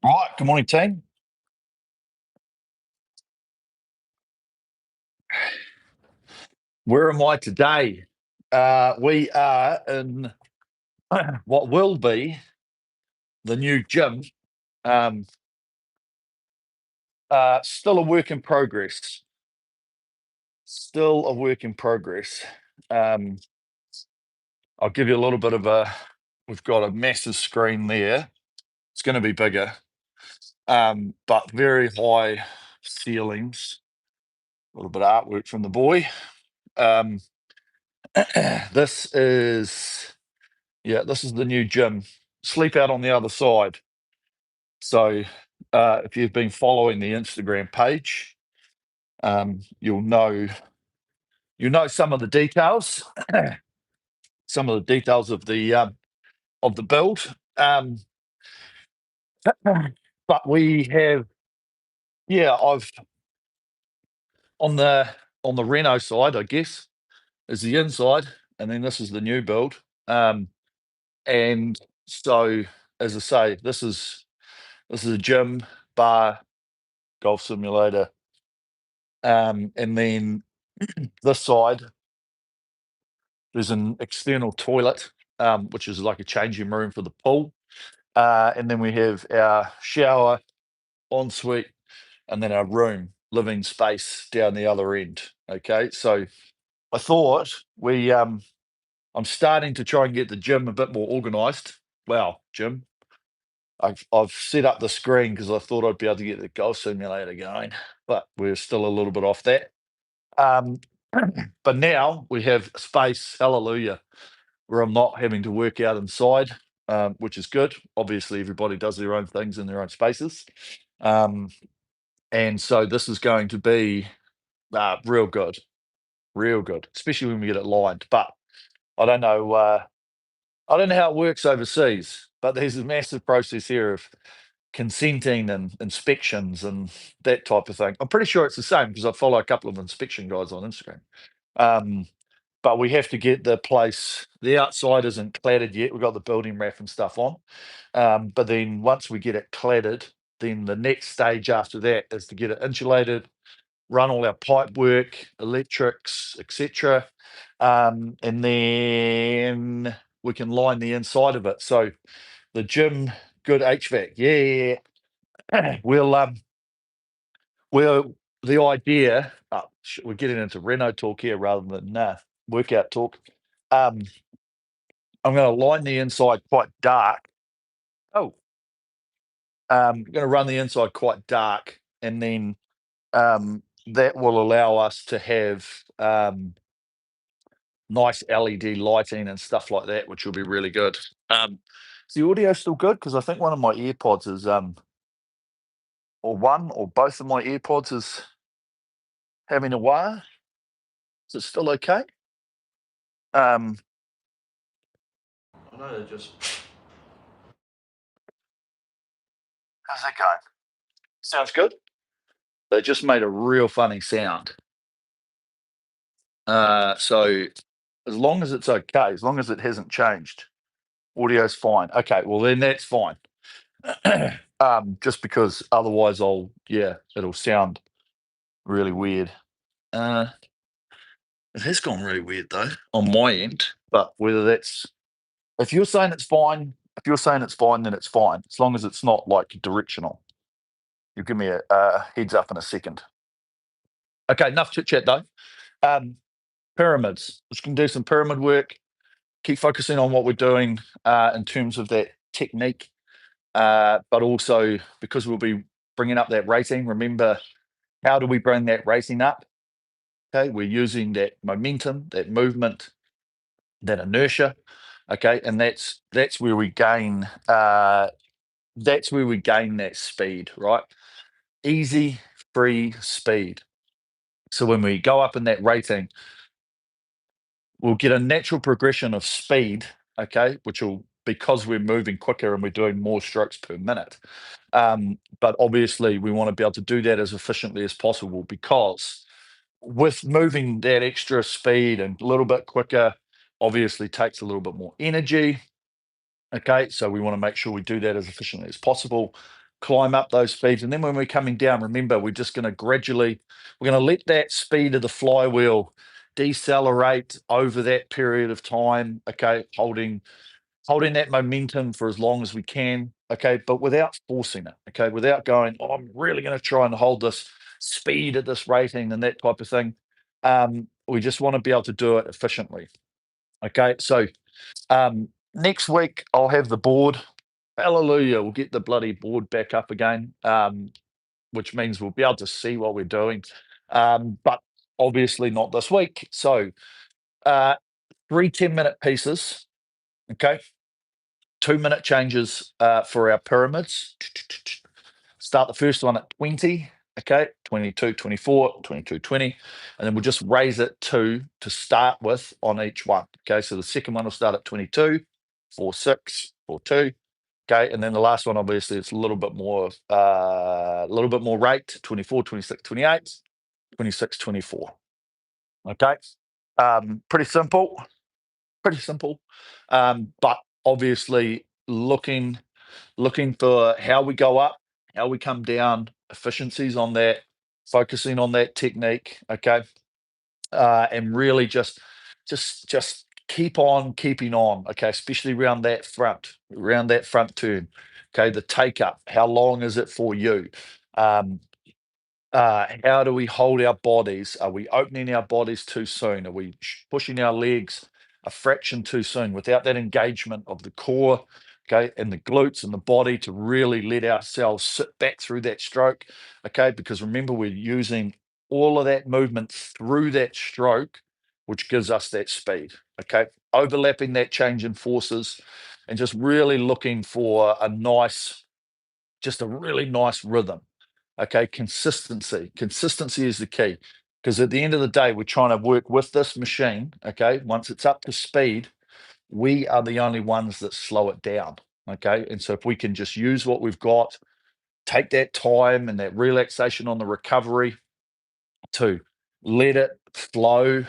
Right, good morning, team. Where am I today? We are in what will be the new gym. Um, still a work in progress. Still a work in progress. Um, I'll give you a little bit of a. We've got a massive screen there. It's going to be bigger, but very high ceilings. A little bit of artwork from the boy. Um, this is this is the new gym. Sleep out on the other side. So if you've been following the Instagram page, you'll know some of the details, some of the details of the build. But we have, I've on the on the Reno side, I guess, is the inside, and then this is the new build. And so, as I say, this is a gym, bar, golf simulator, and then this side there's an external toilet, which is like a changing room for the pool. And then we have our shower, ensuite, and then our room, living space down the other end. Okay. So I thought I'm starting to try and get the gym a bit more organized. Wow, Jim. I've set up the screen because I thought I'd be able to get the golf simulator going, but we're still a little bit off that. Um, but now we have space, hallelujah, where I'm not having to work out inside, which is good. Obviously, everybody does their own things in their own spaces. Um, and so this is going to be real good, especially when we get it lined. But I don't know. I don't know how it works overseas, but there's a massive process here of consenting and inspections and that type of thing. I'm pretty sure it's the same because I follow a couple of inspection guys on Instagram. Um, but we have to get the place. The outside isn't cladded yet. We've got the building wrap and stuff on. But then once we get it cladded, then the next stage after that is to get it insulated, run all our pipe work, electrics, etc. And then we can line the inside of it. So the gym, good HVAC. Yeah. We'll the idea, we're getting into Reno talk here rather than workout talk. Um, I'm going to line the inside quite dark. Oh, going to run the inside quite dark, and then that will allow us to have nice LED lighting and stuff like that, which will be really good. Is the audio still good? Because I think one of my earpods is, or one or both of my earpods is having a wire. Is it still okay? Um, I know they're just. How's that going? Sounds good. They just made a real funny sound. So as long as it's okay, as long as it hasn't changed, audio's fine. Okay, well then that's fine. Just because otherwise it'll sound really weird. It has gone really weird though on my end, but whether that's if you're saying it's fine, if you're saying it's fine, then it's fine as long as it's not like directional. You give me a heads up in a second. Okay, enough chit chat though. Um, Pyramids. Let's can do some pyramid work. Keep focusing on what we're doing in terms of that technique, but also because we'll be bringing up that rating. Remember, how do we bring that rating up? Okay, we're using that momentum, that movement, that inertia. Okay, and that's where we gain. That's where we gain that speed, right? Easy, free speed. So when we go up in that rating, we'll get a natural progression of speed, okay, which will because we're moving quicker and we're doing more strokes per minute. But obviously, we want to be able to do that as efficiently as possible because with moving that extra speed and a little bit quicker, obviously takes a little bit more energy. Okay, so we want to make sure we do that as efficiently as possible, climb up those speeds. And then when we're coming down, remember, we're just going to gradually, we're going to let that speed of the flywheel decelerate over that period of time. Okay, holding that momentum for as long as we can. Okay, but without forcing it. Okay, without going, oh, I'm really going to try and hold this speed at this rating and that type of thing. We just want to be able to do it efficiently. Okay, so next week I'll have the board. Hallelujah, we'll get the bloody board back up again, which means we'll be able to see what we're doing. But obviously not this week. So 3 10-minute pieces, okay? 2-minute changes for our pyramids. Start the first one at 20, okay? 22, 24, 22, 20. And then we'll just raise it to start with on each one. Okay, so the second one will start at 22, 4, 6, 4, 2. Okay, and then the last one, obviously, it's a little bit more rate, 24, 26, 28, 26, 24. Okay, pretty simple, pretty simple. But obviously, looking for how we go up, how we come down, efficiencies on that, focusing on that technique. Okay, and really just keep on keeping on. Okay, especially around that front turn. Okay, the take up. How long is it for you? Um, how do we hold our bodies? Are we opening our bodies too soon? Are we pushing our legs a fraction too soon without that engagement of the core, okay, and the glutes and the body to really let ourselves sit back through that stroke, okay? Because remember, we're using all of that movement through that stroke, which gives us that speed, okay? Overlapping that change in forces and just really looking for just a really nice rhythm. Okay, consistency. Consistency is the key because at the end of the day, we're trying to work with this machine. Okay, once it's up to speed, we are the only ones that slow it down. Okay, and so if we can just use what we've got, take that time and that relaxation on the recovery to let it flow,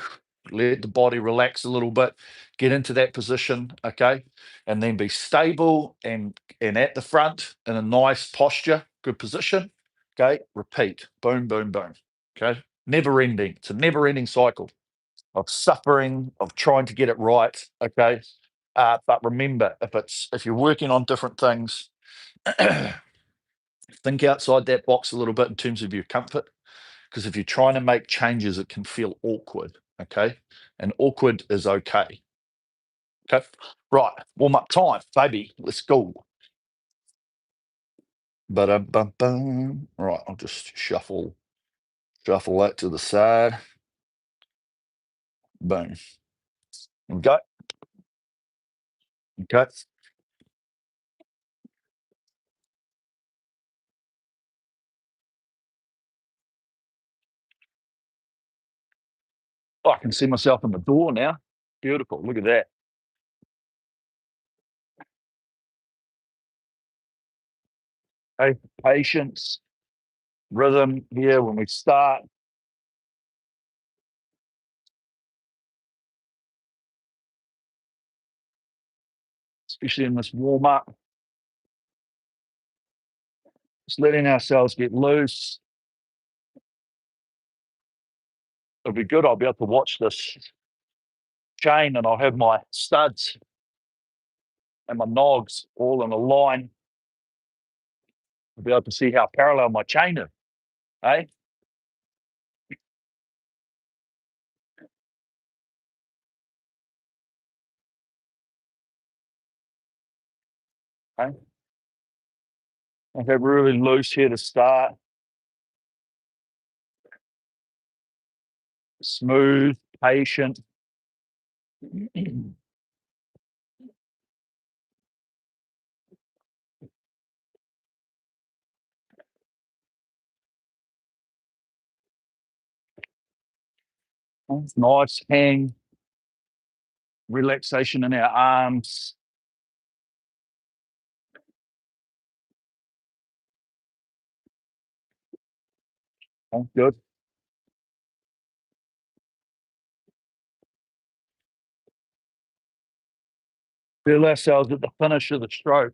let the body relax a little bit, get into that position, okay, and then be stable and at the front in a nice posture, good position, okay. Repeat, boom, boom, boom, okay. Never ending. It's a never ending cycle of suffering, of trying to get it right, okay. But remember, if you're working on different things, think outside that box a little bit in terms of your comfort because if you're trying to make changes, it can feel awkward. Okay. And awkward is okay. Okay. Right. Warm up time, baby. Let's go. Ba-dum-bum-bum. Right. I'll just shuffle that to the side. Boom. Okay. Okay. Oh, I can see myself in the door now. Beautiful. Look at that. Okay. Patience, rhythm here when we start, especially in this warm up, just letting ourselves get loose. It'll be good. I'll be able to watch this chain and I'll have my studs and my nogs all in a line. I'll be able to see how parallel my chain is. Eh? Okay. Okay, really loose here to start. Smooth, patient. Nice hang, relaxation in our arms. Oh, good. feel ourselves at the finish of the stroke.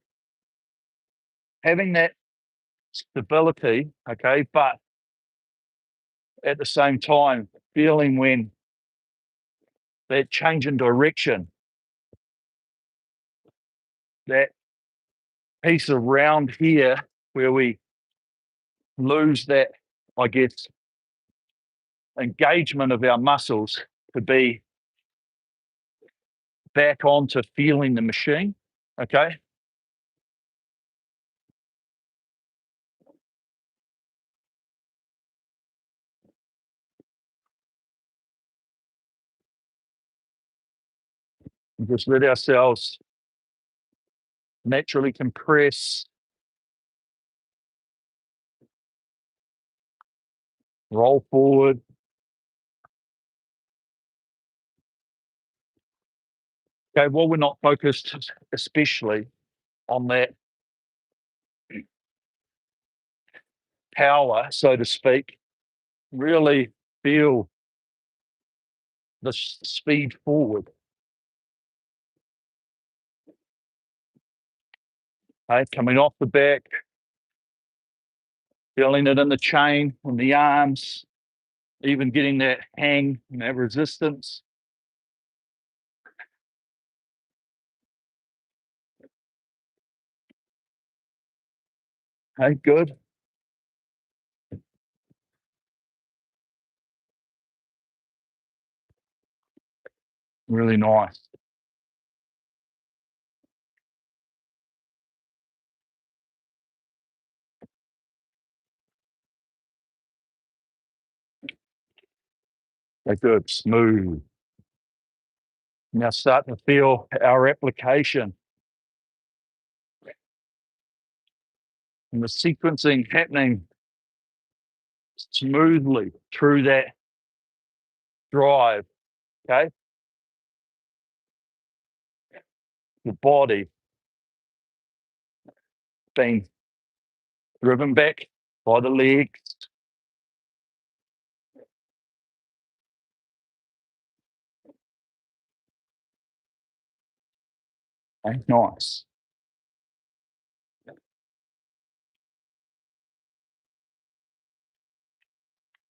Having that stability, okay, but at the same time, feeling when that change in direction, that piece around here where we lose that, I guess, engagement of our muscles to be back onto feeling the machine, okay? And just let ourselves naturally compress, roll forward. Okay, well, we're not focused especially on that power, so to speak. Really feel the speed forward. Okay, coming off the back, feeling it in the chain, in the arms, even getting that hang and that resistance. Okay, good. Really nice. Okay, good. Smooth. Now starting to feel our application and the sequencing happening smoothly through that drive. Okay, the body being driven back by the legs. Okay, nice.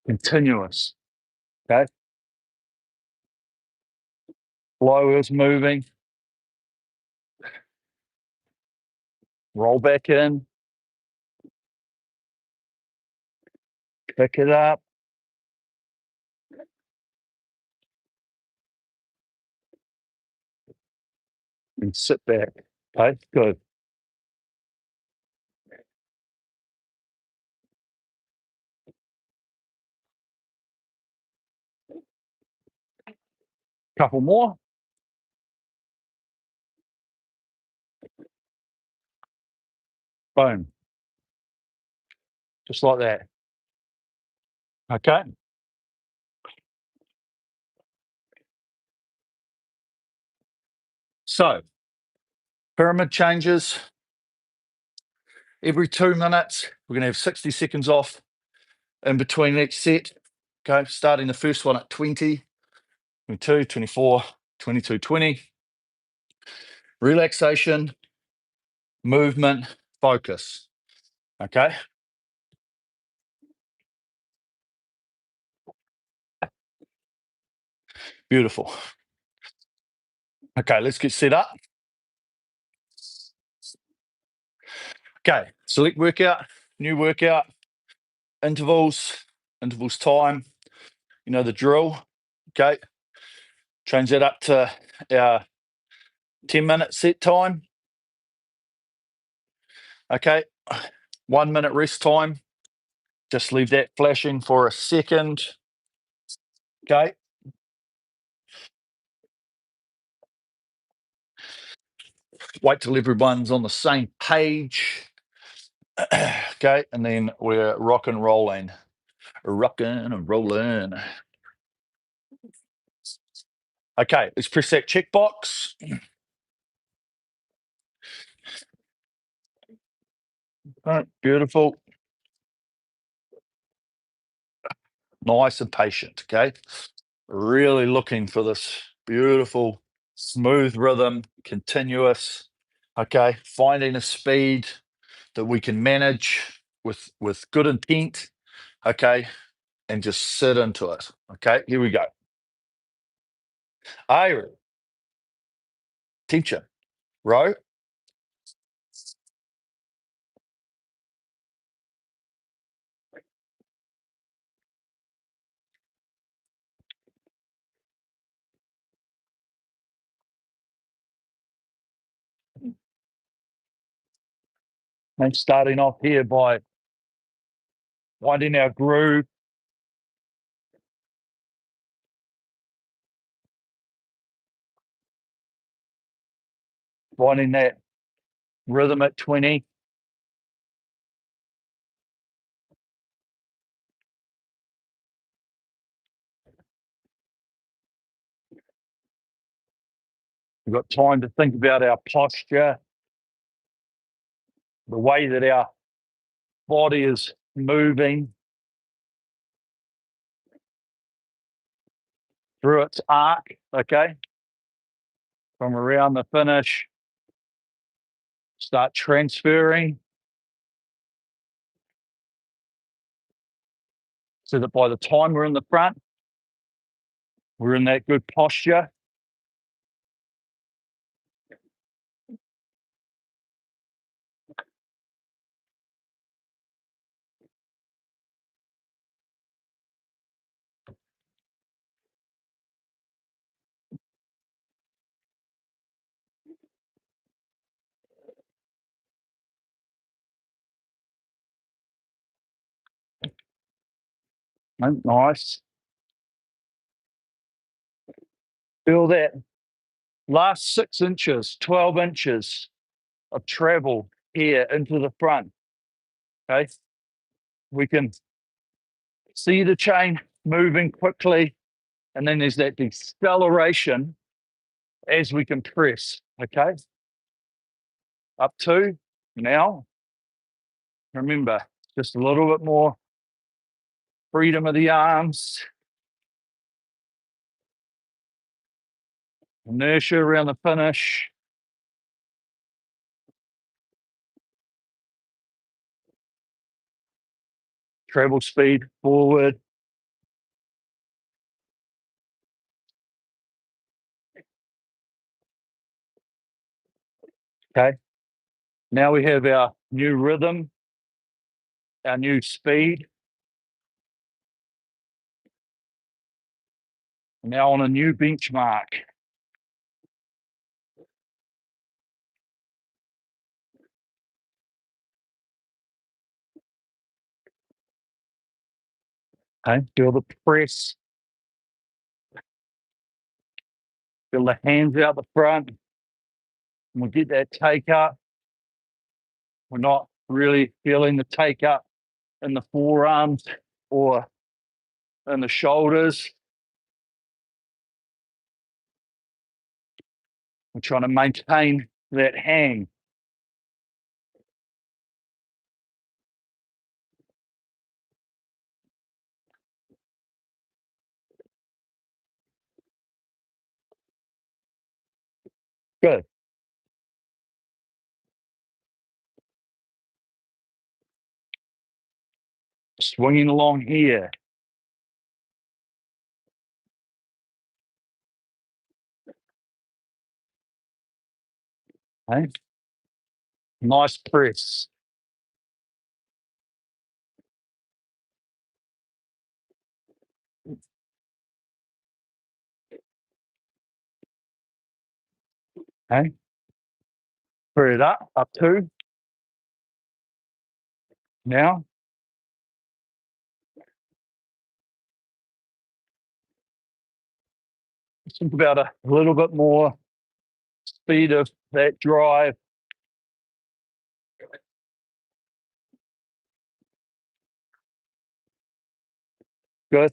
Continuous. Okay, flow is moving. Roll back in, pick it up, and sit back. Okay, good. Couple more. Boom. Just like that. Okay. So, pyramid changes every 2 minutes. We're going to have 60 seconds off in between each set. Okay. Starting the first one at 20, 22, 24, 22, 20. Relaxation, movement, focus. Okay. Beautiful. Okay. Let's get set up. Okay. Select workout, new workout, intervals, intervals time. You know the drill. Okay. Change that up to our 10-minute set time. Okay. 1 minute rest time. Just leave that flashing for a second. Okay. Wait till everyone's on the same page. Okay. And then we're rock and rolling. Rocking and rolling. Okay. Let's press that checkbox. All right. Beautiful. Nice and patient. Okay. Really looking for this beautiful smooth rhythm, continuous. Okay, finding a speed that we can manage with good intent. Okay, and just sit into it. Okay, here we go. Hey, teacher, row. And starting off here by finding our groove. Finding that rhythm at 20. We've got time to think about our posture, the way that our body is moving through its arc, okay? From around the finish, start transferring so that by the time we're in the front, we're in that good posture. Nice. Feel that last 6 inches, 12 inches of travel here into the front. Okay. We can see the chain moving quickly, and then there's that deceleration as we compress. Okay. Up to now. Remember, just a little bit more freedom of the arms, inertia around the finish. Treble speed forward. Okay. Now we have our new rhythm, our new speed. Now on a new benchmark. Okay. Feel the press. Feel the hands out the front. And we'll get that take up. We're not really feeling the take up in the forearms or in the shoulders. We're trying to maintain that hang. Good. Swinging along here. Okay. Nice press. Okay. Put it up to. Now. Think about a little bit more speed of that drive. Good.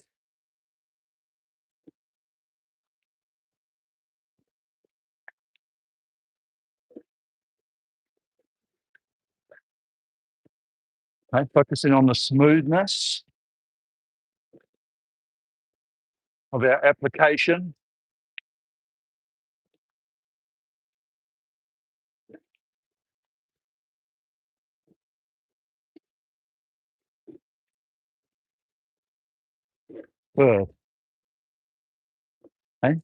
Okay. Focusing on the smoothness of our application. Good. Okay.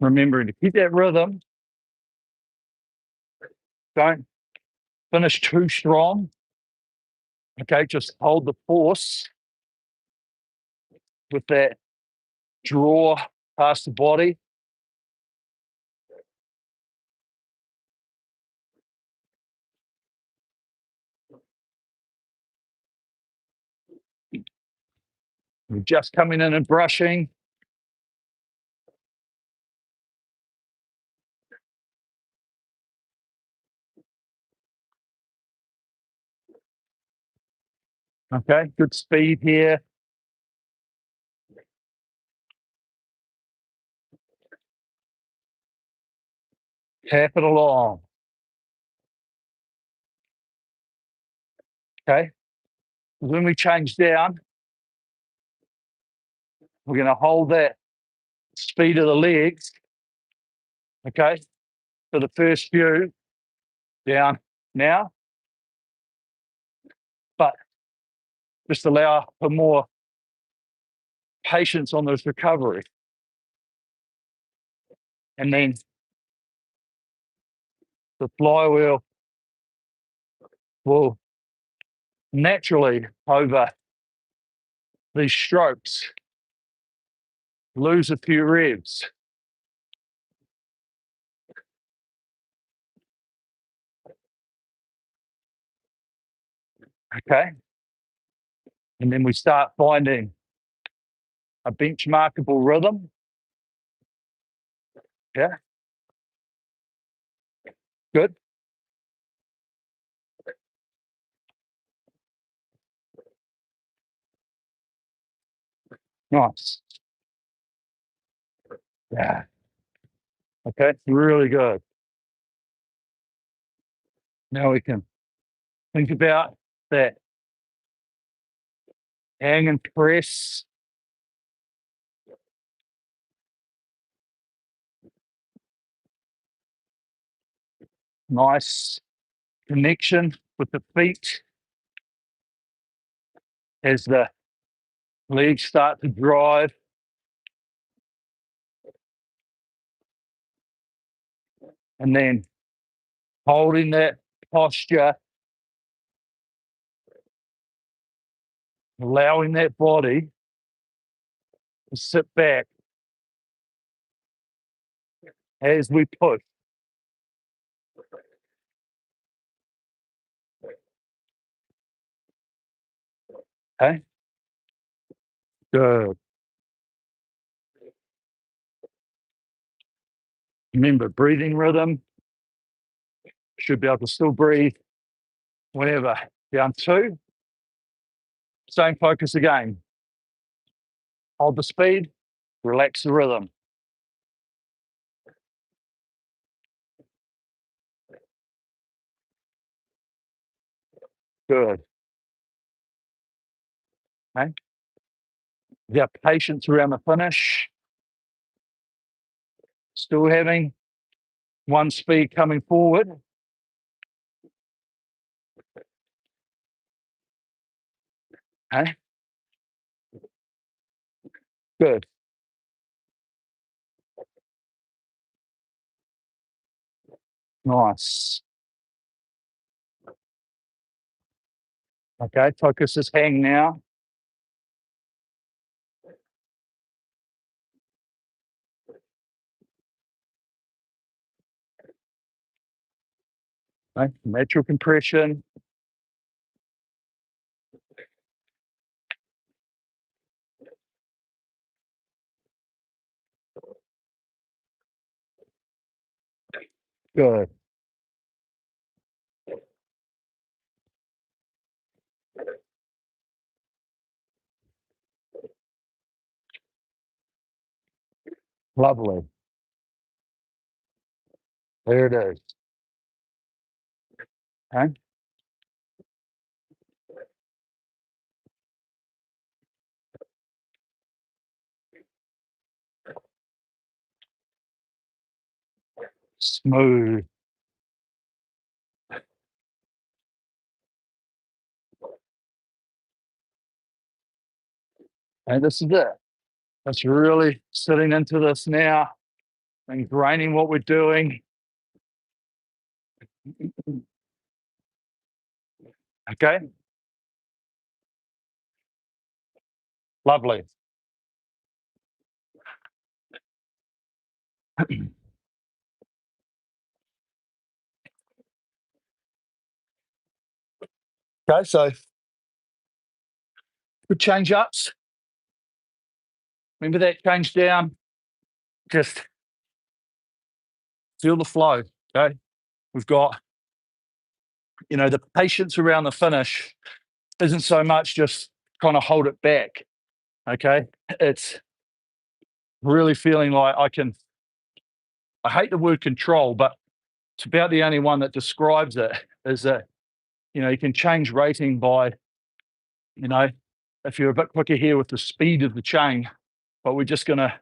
Remembering to keep that rhythm. Don't finish too strong. Okay, just hold the force with that draw past the body. You're just coming in and brushing. Okay, good speed here. Tap it along. Okay, when we change down, we're going to hold that speed of the legs. Okay, for the first few down now, but just allow for more patience on this recovery. And then the flywheel will naturally, over these strokes, lose a few revs. Okay. And then we start finding a benchmarkable rhythm. Yeah. Good. Nice. Yeah. Okay. Really good. Now we can think about that hang and press. Nice connection with the feet as the legs start to drive. And then holding that posture, allowing that body to sit back as we push. Okay. Good. Remember, breathing rhythm. Should be able to still breathe whenever. Down 2. Same focus again. Hold the speed, relax the rhythm. Good. Okay. You have patience around the finish. Still having one speed coming forward. Okay. Good. Nice. Okay, focus is hang now. Okay. Lateral compression. Good. Lovely. There it is. Okay. Smooth. And this is it. That's really sitting into this now, ingraining what we're doing. Okay, lovely. Okay, so good change ups. Remember that change down. Just feel the flow. Okay, we've got, the patience around the finish isn't so much just trying to hold it back. Okay, it's really feeling like I hate the word control, but it's about the only one that describes it. Is that, you can change rating by, if you're a bit quicker here with the speed of the chain, but we're just going to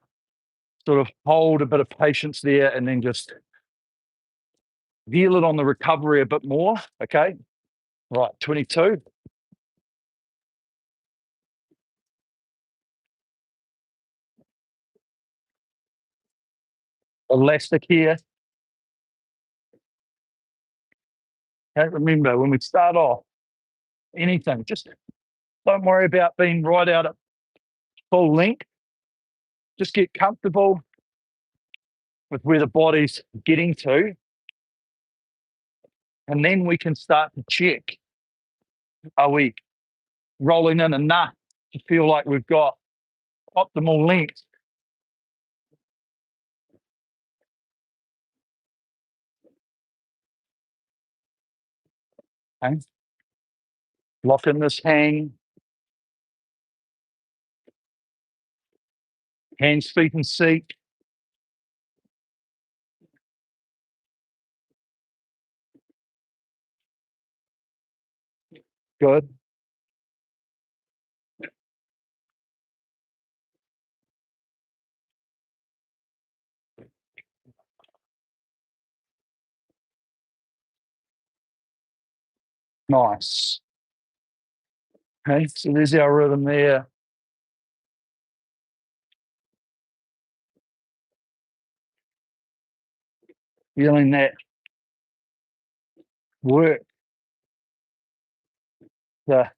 sort of hold a bit of patience there and then just feel it on the recovery a bit more. Okay, right, 22. Elastic here. Okay, remember when we start off anything, just don't worry about being right out at full length. Just get comfortable with where the body's getting to, and then we can start to check, are we rolling in enough to feel like we've got optimal length? Okay, lock in this hang, hands, feet, and seat. Good. Nice. Okay, so there's our rhythm there. Feeling that work, the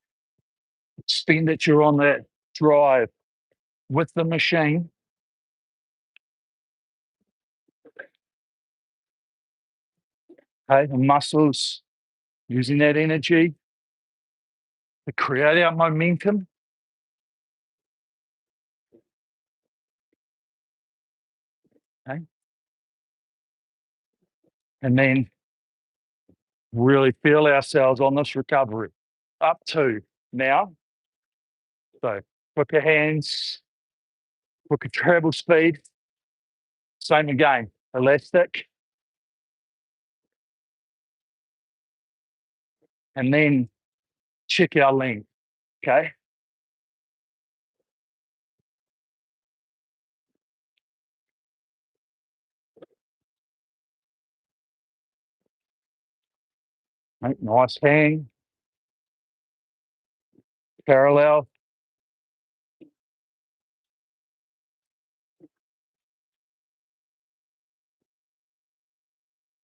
expenditure on that drive with the machine. Okay, the muscles using that energy to create our momentum. Okay, and then really feel ourselves on this recovery up to now. So quicker hands, quicker travel speed. Same again, elastic. And then check our length. Okay. Right, nice hang, parallel.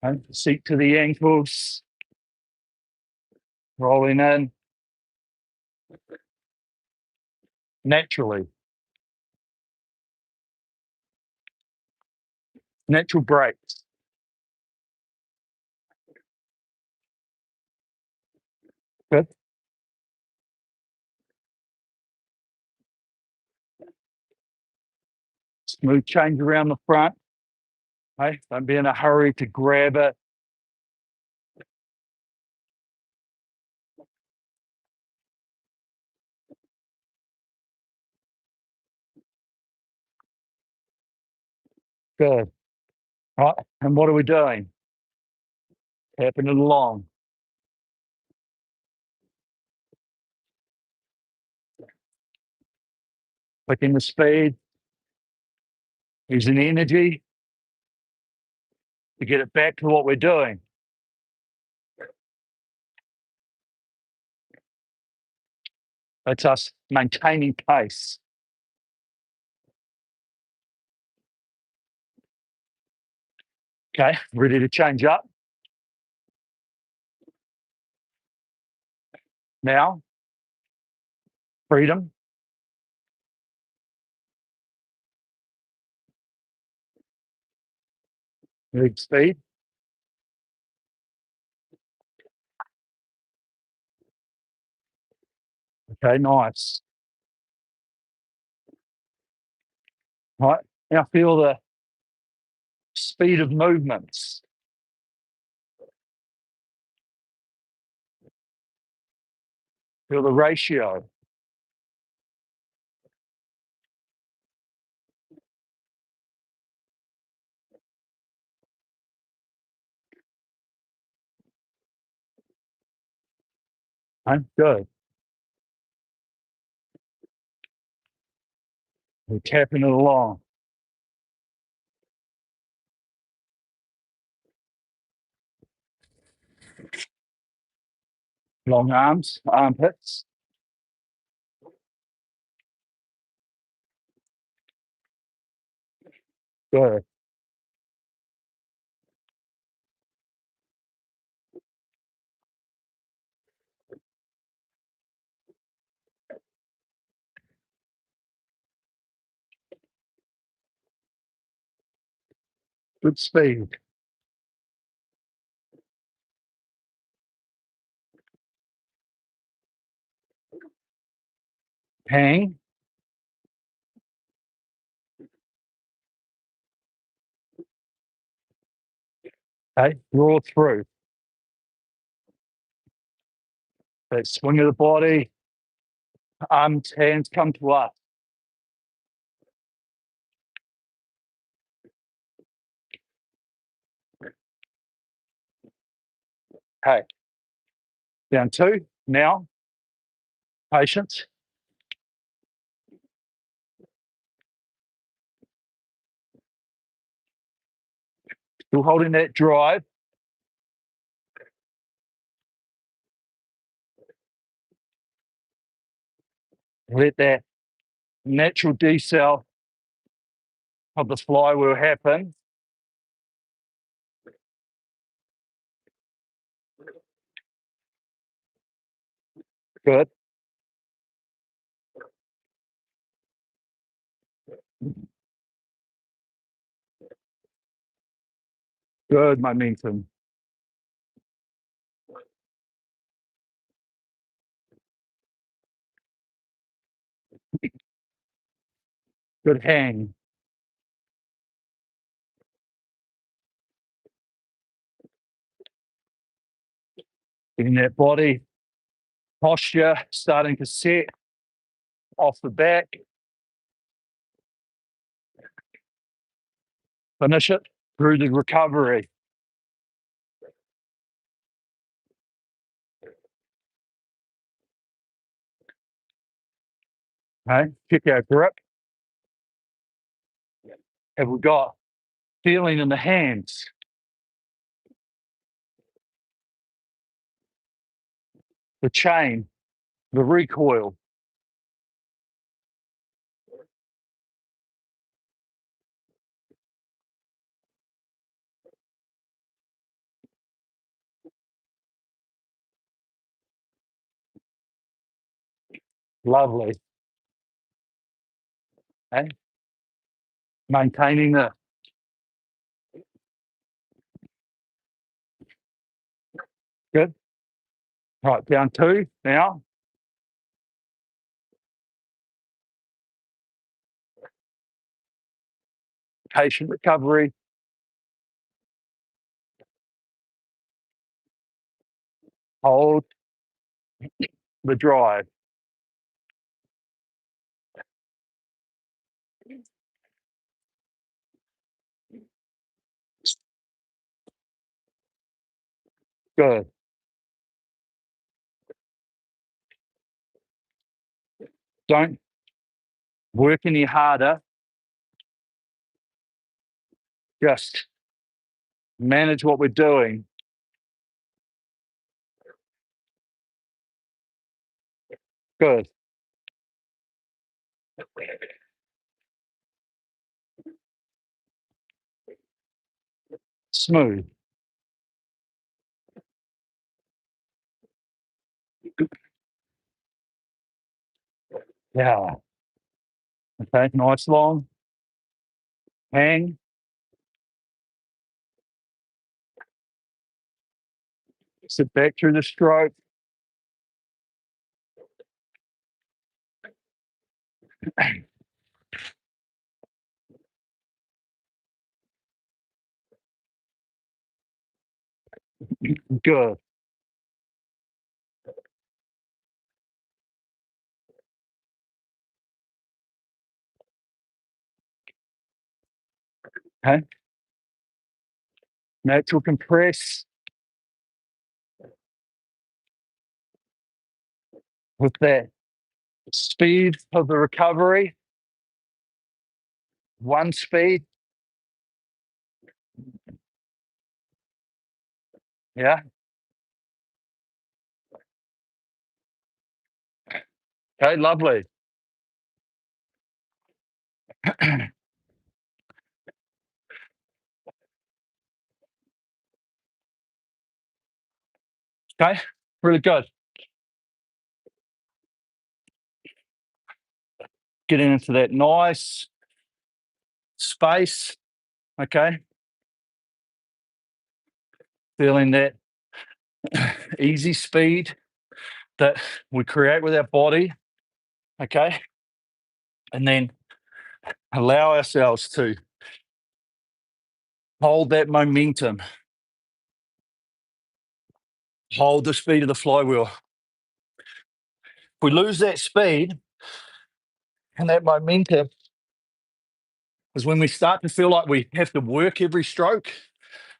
Okay. Seat to the ankles, rolling in naturally. Natural breaks. Good. Smooth change around the front. Okay. Don't be in a hurry to grab it. Good. Right. And what are we doing? Tapping it along. Clicking the speed. Using the energy to get it back to what we're doing. That's us maintaining pace. Okay, ready to change up. Now, freedom. Leg speed. Okay, nice. Right, now feel the speed of movements. Feel the ratio. Okay, good. We're tapping it along. Long arms, armpits. Good. Good speed. Hang. Okay, draw through. That swing of the body. Arms, hands come to us. Okay. Down 2. Now, patience. Still holding that drive. Let that natural decel of the flywheel happen. Good. Good momentum. Good hang. Getting that body posture starting to set off the back. Finish it through the recovery. Okay, check our grip. Have we got feeling in the hands? The chain, the recoil. Lovely. Okay. Maintaining the good. Right, down 2 now. Patient recovery. Hold the drive. Good. Don't work any harder. Just manage what we're doing. Good. smooth. Yeah. Okay, nice long hang. Sit back through the stroke. Good. Okay. Natural compress with that speed of the recovery. One speed. Yeah. Okay, lovely. Okay, really good. Getting into that nice space. Okay. Feeling that easy speed that we create with our body. Okay. And then allow ourselves to hold that momentum, hold the speed of the flywheel. If we lose that speed and that momentum, is when we start to feel like we have to work every stroke,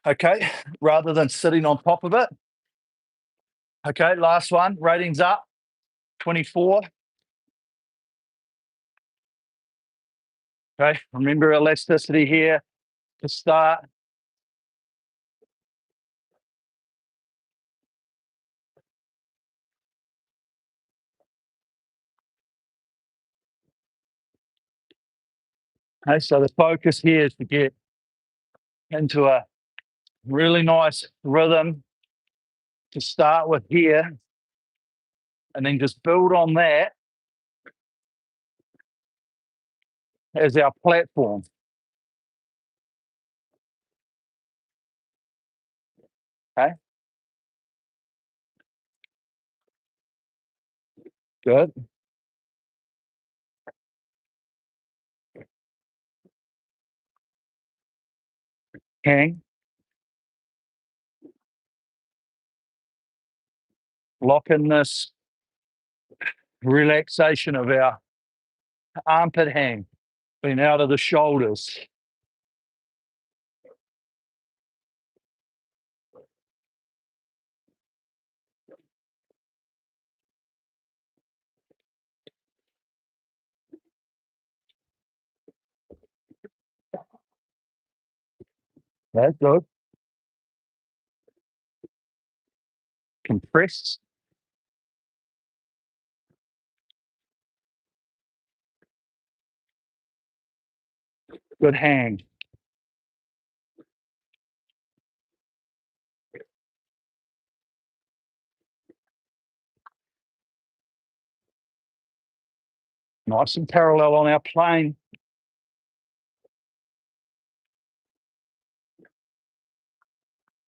okay, rather than sitting on top of it. Okay, last one, ratings up, 24. Okay, remember elasticity here to start. Okay, so the focus here is to get into a really nice rhythm to start with here, and then just build on that as our platform. Okay, good. Hang, lock in this relaxation of our armpit hang, being out of the shoulders. That's good. Compress, good hang. Nice and parallel on our plane.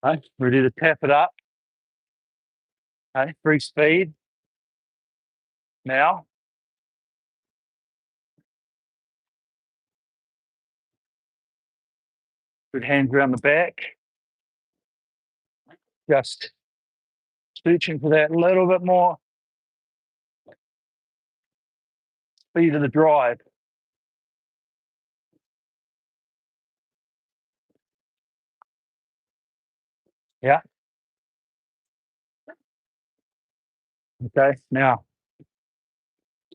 Okay, ready to tap it up. Okay, free speed. Now, good hands around the back. Just searching for that little bit more speed of the drive. Yeah. Okay, now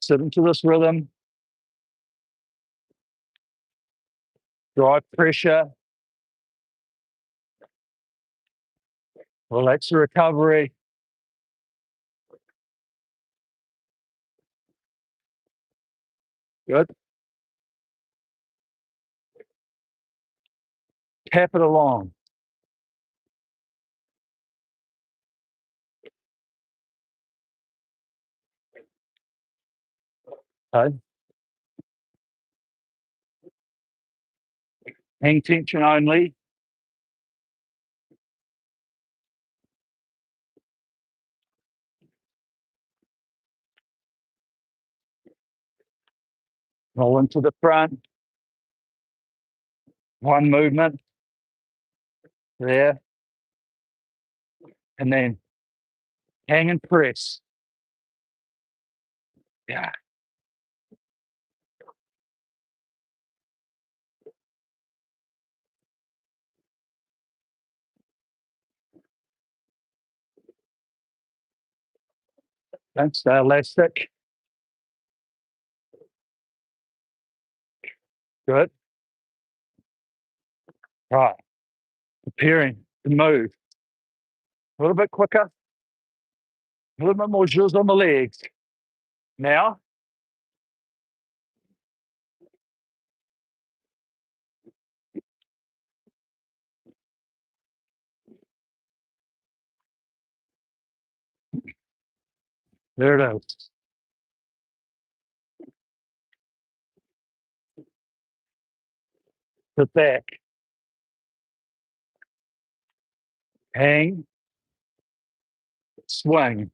sit into this rhythm, drive pressure, relax the recovery. Good. Tap it along. Okay. Hang tension only. Roll into the front. One movement. There. And then hang and press. Yeah. Don't stay elastic. Good. Right. Preparing to move. A little bit quicker. A little bit more juice on the legs. Now. There it is. Sit back. Hang. Swing.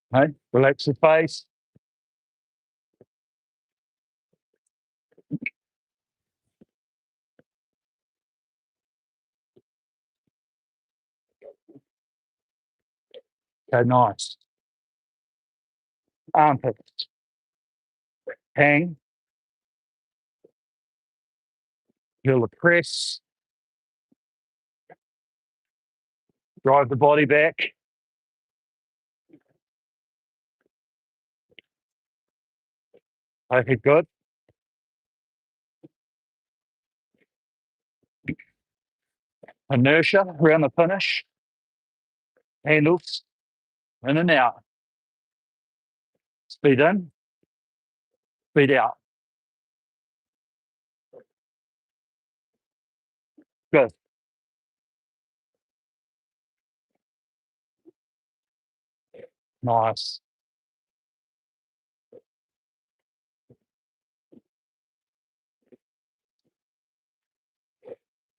Right? Relax the face. Okay, nice. Armpits. Hang. Feel the press. Drive the body back. Okay, good. Inertia around the finish. Handles. In and out. Speed in. Speed out. Good. Nice.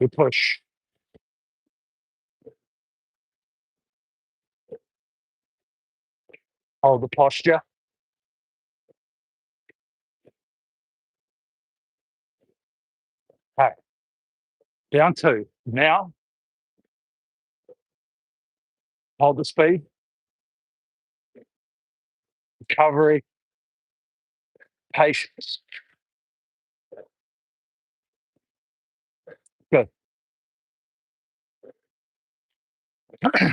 Good push. Hold the posture. Okay. Down two. Now, hold the speed. Recovery. Patience. Good.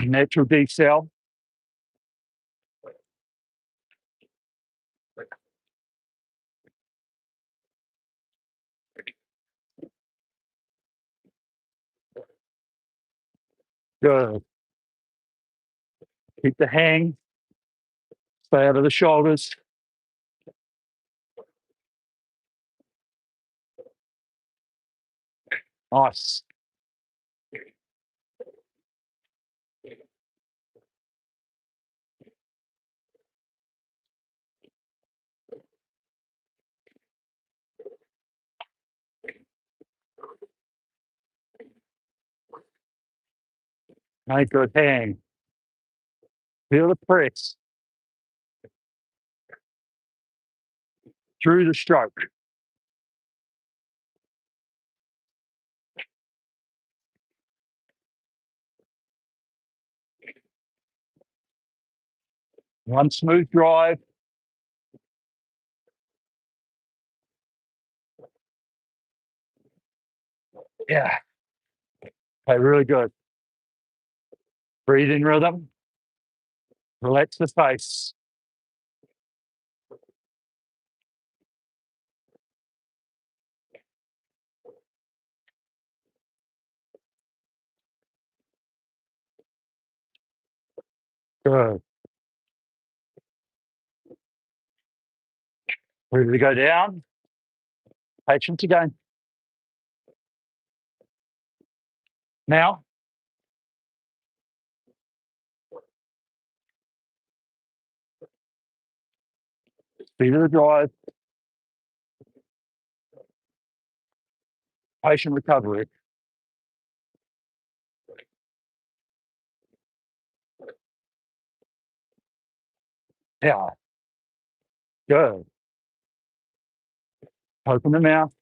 Natural decel. Good. Keep the hang. Stay out of the shoulders. Nice. Nice good hang. Feel the press through the stroke. One smooth drive. Yeah. Okay, really good. Breathing rhythm. Relax the face. Good. Ready to go down. Patience again. Now, Speed of the drive, patient recovery. Yeah, good. Open the mouth,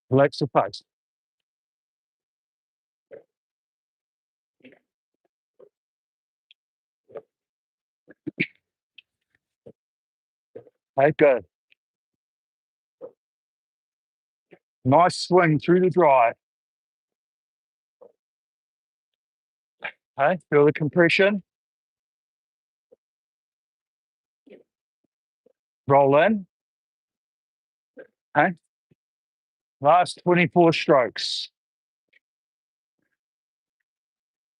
relax the face. Okay, good. Nice swing through the drive. Okay, feel the compression. Roll in. Okay, last 24 strokes.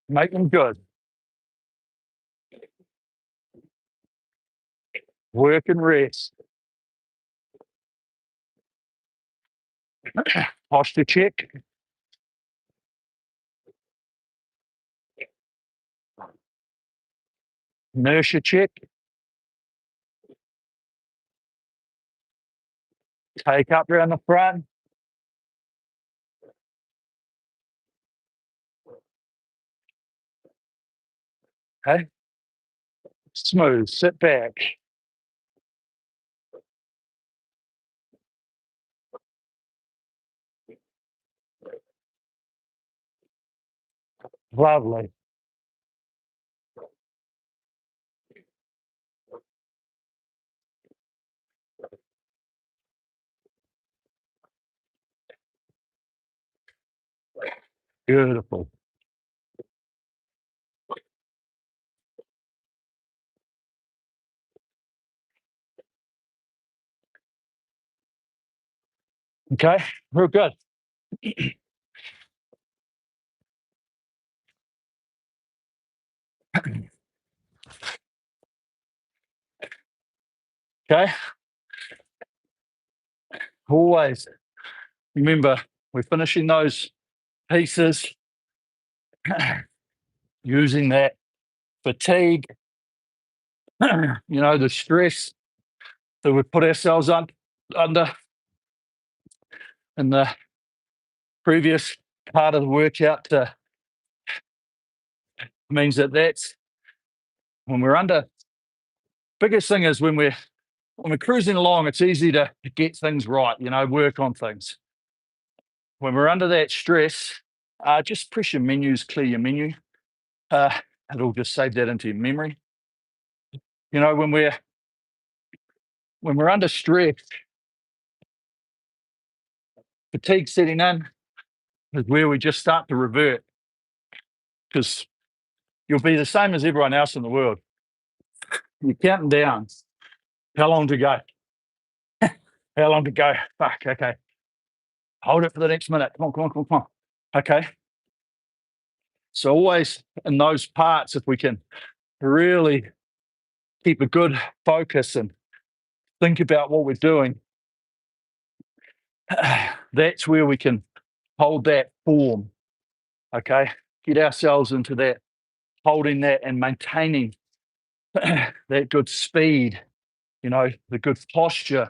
Make them good. Work and rest. Posture check. Inertia check. Take up around the front. Okay. Smooth. Sit back. Lovely. Beautiful. Okay, real good. Okay. Always remember, we're finishing those pieces using that fatigue, the stress that we put ourselves under in the previous part of the workout means that's when we're under. Biggest thing is when we're cruising along, it's easy to get things right, work on things. When we're under that stress, just press your menus, clear your menu. It'll just save that into your memory. When we're under stress, fatigue setting in is where we just start to revert, because you'll be the same as everyone else in the world. You're counting down. How long to go? How long to go? Fuck, okay. Hold it for the next minute. Come on. Okay. So always in those parts, if we can really keep a good focus and think about what we're doing, that's where we can hold that form. Okay. Get ourselves into that, holding that and maintaining that good speed, the good posture.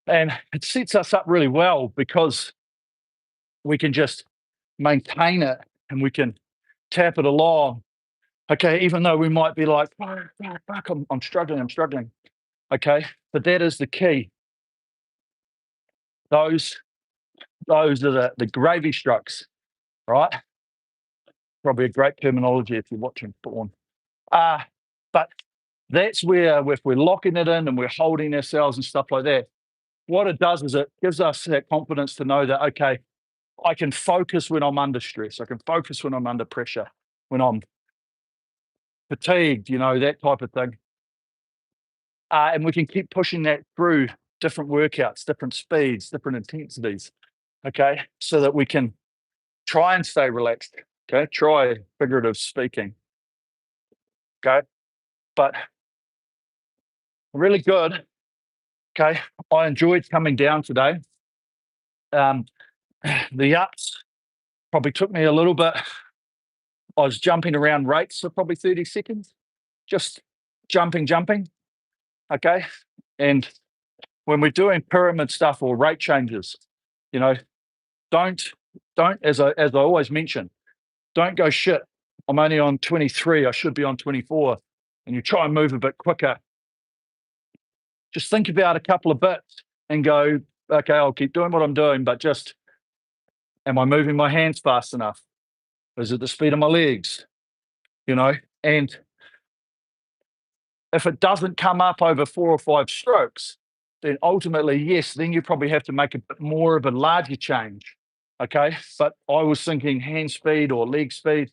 And it sets us up really well because we can just maintain it and we can tap it along. Okay, even though we might be like, fuck, I'm struggling. Okay, but that is the key. Those are the gravy strokes, right? Probably a great terminology if you're watching porn. But that's where if we're locking it in and we're holding ourselves and stuff like that, what it does is it gives us that confidence to know that, okay, I can focus when I'm under stress. I can focus when I'm under pressure, when I'm fatigued, that type of thing. And we can keep pushing that through different workouts, different speeds, different intensities, okay, so that we can try and stay relaxed, okay, try figurative speaking, okay, but really good, okay. I enjoyed coming down today. The ups probably took me a little bit. I was jumping around rates for probably 30 seconds, just jumping. Okay. And when we're doing pyramid stuff or rate changes, you know, don't, as I always mention, don't go shit. I'm only on 23. I should be on 24. And you try and move a bit quicker. Just think about a couple of bits and go, okay, I'll keep doing what I'm doing, but just, am I moving my hands fast enough? Is it the speed of my legs? You know, and if it doesn't come up over 4 or 5 strokes, then ultimately, yes, then you probably have to make a bit more of a larger change. Okay. But I was thinking hand speed or leg speed,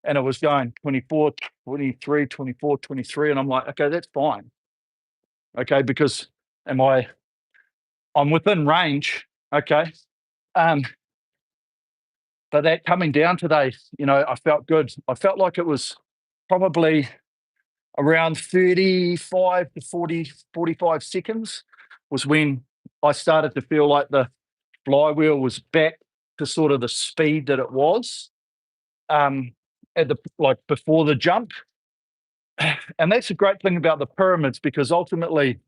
and it was going 24, 23, 24, 23. And I'm like, okay, that's fine. Okay. Because I'm within range. Okay. Um, but that coming down today, I felt good. I felt like it was probably around 35 to 40, 45 seconds was when I started to feel like the flywheel was back to sort of the speed that it was at the like before the jump. And that's a great thing about the pyramids, because ultimately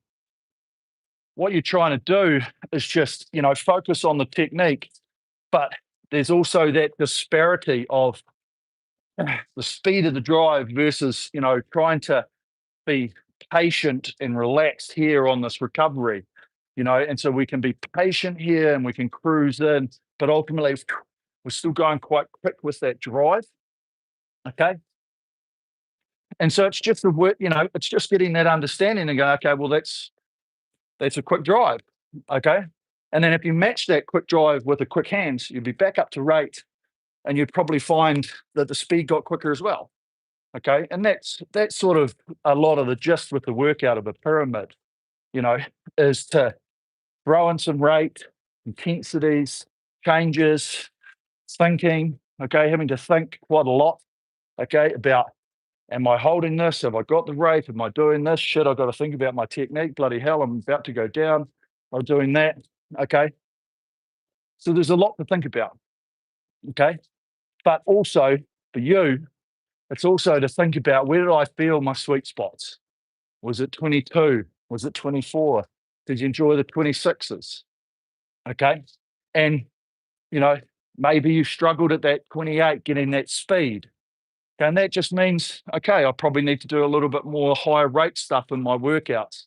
what you're trying to do is just, focus on the technique, but there's also that disparity of the speed of the drive versus, trying to be patient and relaxed here on this recovery, and so we can be patient here and we can cruise in, but ultimately we're still going quite quick with that drive. Okay. And so it's just the work, it's just getting that understanding and go, okay, well, that's a quick drive. Okay. And then if you match that quick drive with a quick hands, you'd be back up to rate, and you'd probably find that the speed got quicker as well. Okay. And that's sort of a lot of the gist with the workout of a pyramid, is to throw in some rate, intensities, changes, thinking, okay, having to think quite a lot, okay, about, am I holding this? Have I got the rate? Am I doing this? Shit, I've got to think about my technique. Bloody hell, I'm about to go down. I'm doing that. Okay. So there's a lot to think about. Okay. But also for you, it's also to think about, where did I feel my sweet spots? Was it 22? Was it 24? Did you enjoy the 26s? Okay. And, you know, maybe you struggled at that 28, getting that speed. Okay, and that just means, okay, I probably need to do a little bit more higher rate stuff in my workouts.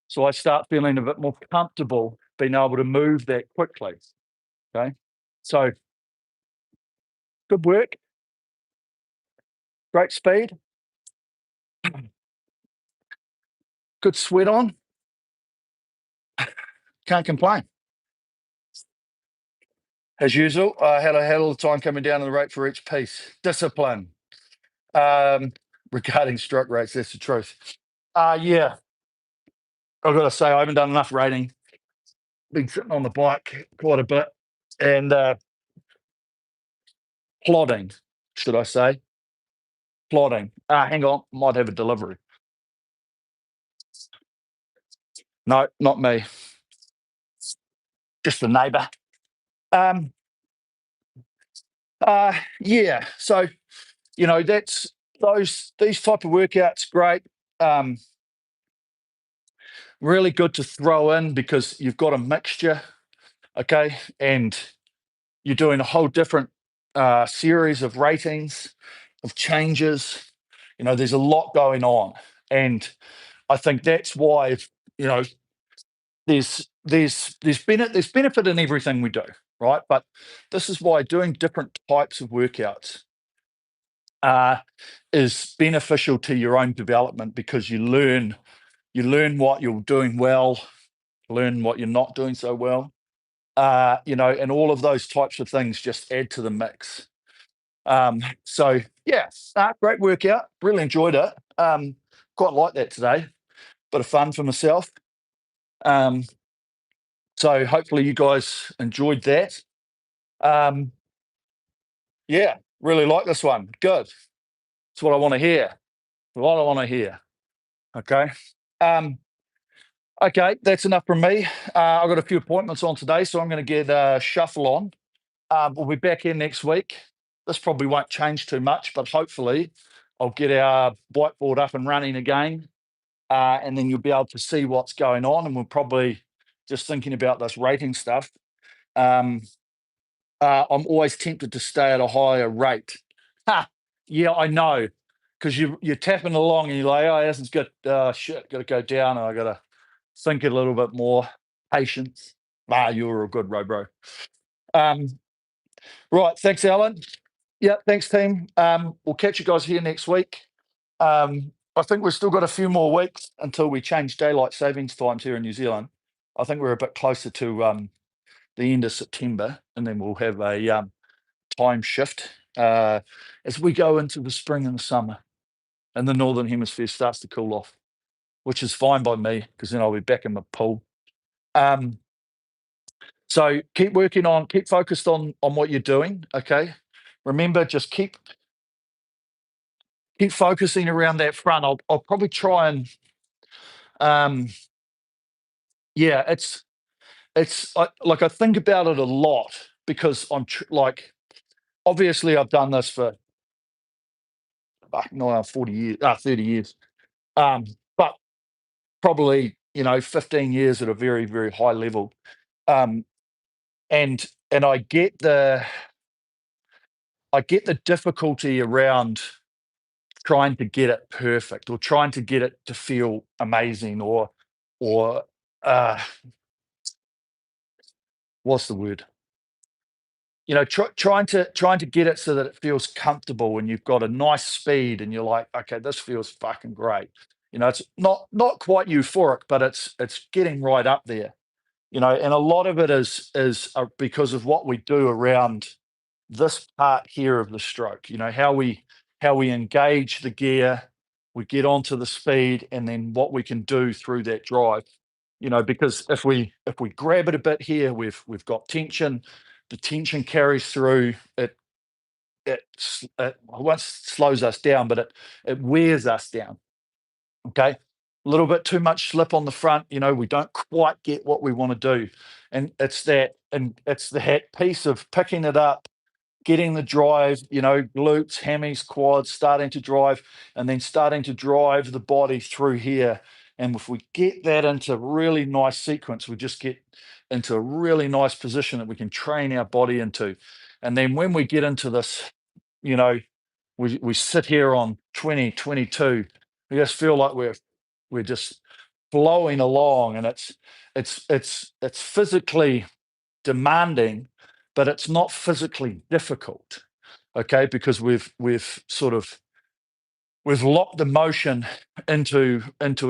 So I start feeling a bit more comfortable being able to move that quickly. Okay. So good work, great speed, good sweat on. Can't complain. As usual, I had a hell of a time coming down to the rate for each piece. Discipline. Regarding stroke rates, that's the truth. Yeah, I've got to say, I haven't done enough rating. Been sitting on the bike quite a bit, and plodding, should I say. Plodding. Hang on, might have a delivery. No, not me. Just the neighbour. Yeah, so, that's these type of workouts, great. Really good to throw in, because you've got a mixture, okay, and you're doing a whole different series of ratings, of changes. There's a lot going on, and I think that's why, there's benefit in everything we do, right? But this is why doing different types of workouts is beneficial to your own development, because you learn what you're doing well, learn what you're not doing so well, and all of those types of things just add to the mix. So yeah, great workout. Really enjoyed it. Quite like that today. Bit of fun for myself. So hopefully you guys enjoyed that. Yeah, really like this one. Good. That's what I want to hear. What I want to hear. Okay. Okay, that's enough from me. I've got a few appointments on today, so I'm going to get shuffle on. We'll be back in next week. This probably won't change too much, but hopefully I'll get our whiteboard up and running again. and then you'll be able to see what's going on. And we're probably just thinking about this rating stuff. I'm always tempted to stay at a higher rate. Ha! Yeah, I know, because you're tapping along and you're like, oh, this is good. Shit, got to go down, and I got to think a little bit more. Patience. You're a good bro. Right, thanks, Alan. Yeah, thanks, team. We'll catch you guys here next week. I think we've still got a few more weeks until we change daylight savings times here in New Zealand. I think we're a bit closer to the end of September, and then we'll have a time shift as we go into the spring and the summer, and the northern hemisphere starts to cool off, which is fine by me because then I'll be back in my pool. So keep focused on what you're doing. Okay, remember, just keep focusing around that front. I'll probably try and it's like I think about it a lot because I'm like, obviously I've done this for 40 years, 30 years, but probably 15 years at a very, very high level, um, and I get the difficulty around trying to get it perfect or trying to get it to feel amazing or uh, what's the word? Trying to get it so that it feels comfortable and you've got a nice speed and you're like, okay, this feels fucking great. It's not quite euphoric, but it's getting right up there. And a lot of it is because of what we do around this part here of the stroke. How we engage the gear, we get onto the speed, and then what we can do through that drive. Because if we grab it a bit here, we've got tension. The tension carries through. It once slows us down, but it wears us down. Okay, a little bit too much slip on the front. We don't quite get what we want to do, and it's that piece of picking it up, getting the drive, glutes, hammies, quads, starting to drive, and then starting to drive the body through here. And if we get that into really nice sequence, we just get into a really nice position that we can train our body into. And then when we get into this, we sit here on 20, 22, we just feel like we're just flowing along, and it's physically demanding, but it's not physically difficult. Okay, because we've locked the motion into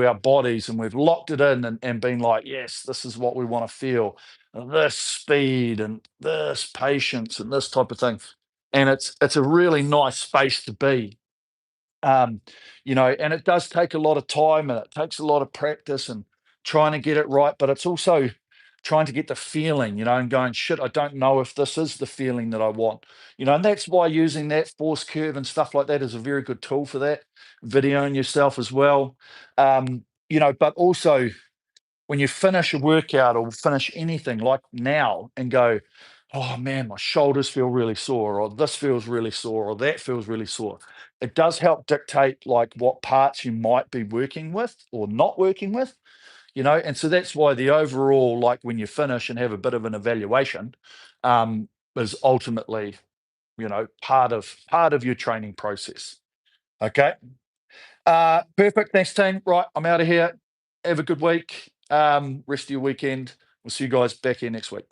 our bodies, and we've locked it in and been like, yes, this is what we want to feel, and this speed and this patience and this type of thing. And it's a really nice space to be. And it does take a lot of time, and it takes a lot of practice and trying to get it right, but it's also trying to get the feeling, and going, shit, I don't know if this is the feeling that I want. And that's why using that force curve and stuff like that is a very good tool for that, videoing yourself as well. But also when you finish a workout or finish anything like now and go, oh man, my shoulders feel really sore, or this feels really sore, or that feels really sore. It does help dictate like what parts you might be working with or not working with, and so that's why the overall, like when you finish and have a bit of an evaluation, is ultimately, part of your training process. Okay. Perfect. Thanks, team. Right, I'm out of here. Have a good week. Rest of your weekend. We'll see you guys back here next week.